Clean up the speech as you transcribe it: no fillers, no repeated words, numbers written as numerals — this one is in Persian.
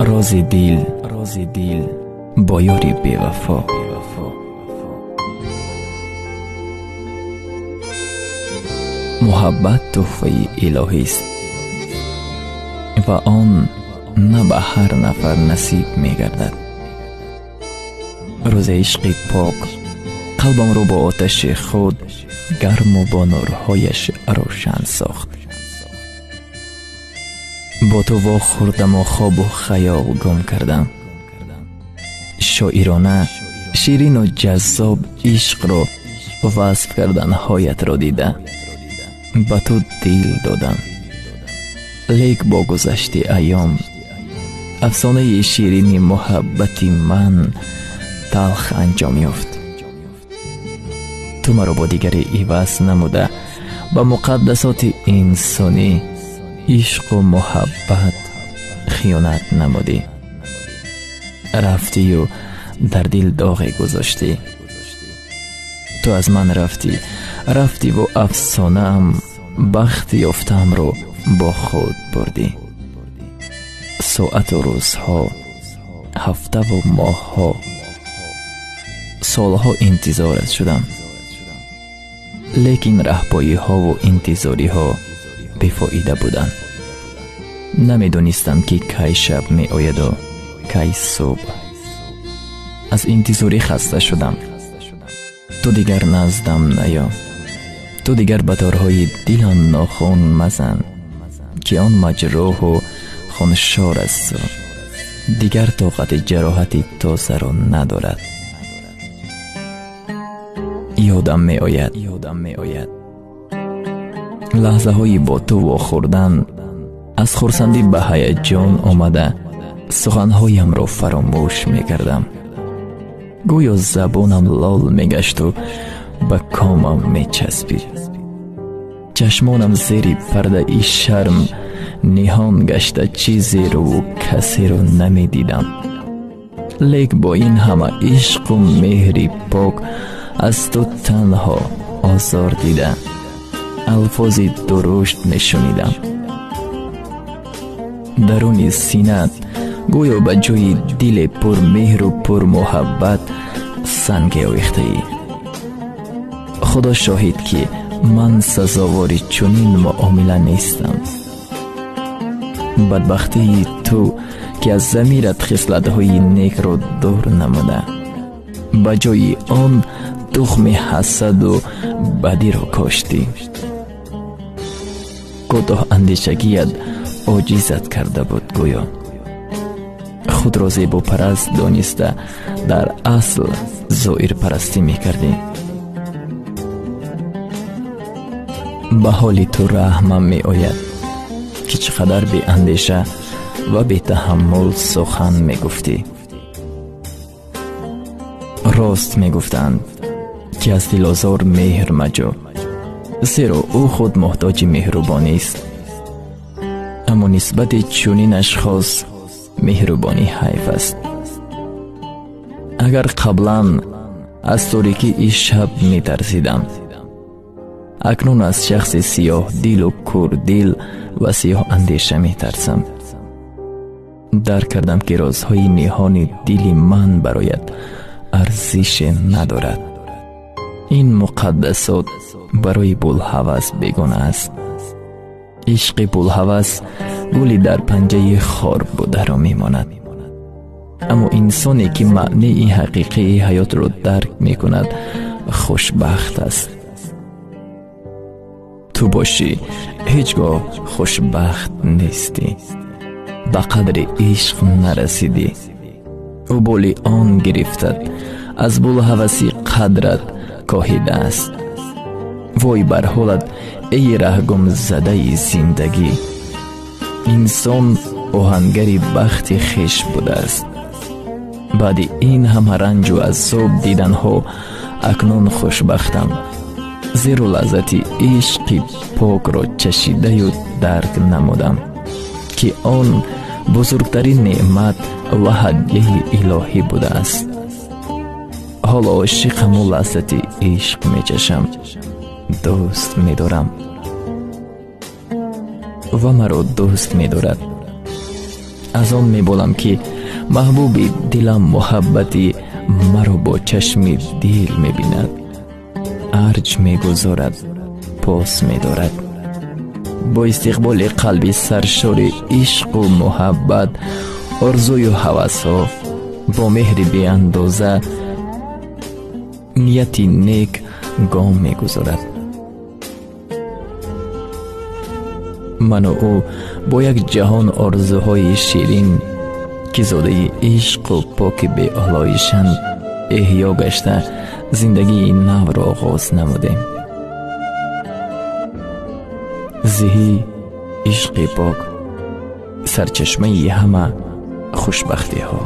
راز دل با یاری بی‌وفا. محبت تحفه الهی است و آن نه به هر نفر نصیب می گردد. روز عشق پاک قلبم رو با آتش خود گرم و با نورهایش روشن ساخت. با تو وا خوردم و خواب و خیال گم کردم. شاعرانه شیرین و جذاب عشق رو وصف کردن هایت را دیده به تو دل دادم. لیک با گذشت ایام افسانه شیرین محبتی من تلخ انجام یافت. تو مرا با دیگری عوض نموده با مقدسات انسانی عشق و محبت خیانت نمودی. رفتی و در دل داغی گذاشتی. تو از من رفتی و افسانه ام بخت یافتم رو با خود بردی. ساعت و روزها، هفته و ماهها، سالها انتظارت شدم، لیکن رهپایی ها و انتظاری ها بیفایده بودن. نمیدونستم که کی شب می آید و کی صبح. از انتظاری خسته شدم. تو دیگر نزدم نیا. تو دیگر به تارهای دلم ناخون مزن که آن مجروح و خونشار است. دیگر طاقت جراحت تازه را ندارد. یادم می آید لحظه های با تو واخوردن. از خرسندی به هیجان آمده سخنهایم را فراموش می کردم. گویا زبانم لال می گشت و به کامم می چسبید. چشمانم زیر پرده ای شرم نهان گشته چیزی رو و کسی رو نمی دیدم. لیک با این همه عشق و مهری پاک از تو تنها آزار دیده الفاظی درشت می شنیدم. درون سینت گویا به جای دل پر مهر و پر محبت سنگ آویخته ای. خدا شاهد که من سزاوار چنین معامله نیستم. بدبختی تو که از ضمیرت خصلت‌های نیک را دور نموده به جای آن تخم حسد و بدی را کاشتی. کوتاه اندیشگیت عاجزت کرده بود. گویا خود را زیبا پرست دانسته در اصل ظاهر پرستی میکردی. به حال تو رحمم می آید که چقدر بی اندیشه و بی تحمل سخن می گفتی. راست می گفتند که از دل آزار مهر مجو، زیرا او خود محتاج مهربانی است. اما نسبت چنین اشخاص مهربانی حیف است. اگر قبلا از تاریکی این شب می ترسیدم، اکنون از شخص سیاه دل و کور دل و سیاه اندیشه می ترسم. درک کردم که رازهای نهان دل من برایت ارزش ندارد. این مقدسات برای بوالهوس بیگانه است. عشق بوالهوس گلی در پنجه خار بوده را می ماند. اما انسانی که معنی حقیقی حیات را درک می کند خوشبخت است. تو باشی هیچگاه خوشبخت نیستی. به قدر عشق نرسیدی. او بولی آن گرفتد از بوالهوسی قدرت کاهیده است. وای بر حالت ای رهگم زده زندگی. انسان آهنگری بخت خیش بوده است. بعد این همه رنج و عذاب دیدن ها اکنون خوشبختم، زیرا لذت عشق پاک را چشیده و درک نمودم که آن بزرگترین نعمت و هدیه الهی بوده است. حالا عاشقم و لذت عشق می چشم، دوست می دارم و مرا دوست می دارد. از آن میبولم که محبوبی دلم محبتی مرا با چشم دل میبیند، ارج میگذارد، پاس میدارد. با استقبال قلبی سرشار عشق و محبت، آرزوی و هوس ها، با مهر بی اندازه نیتی نیک گام میگذارد. من و او با یک جهان آرزوهای شیرین که زاده عشق و پاک بی آلایشند احیا گشته زندگی نو را آغاز نمودیم. زهی عشق پاک سرچشمه همه خوشبختی ها.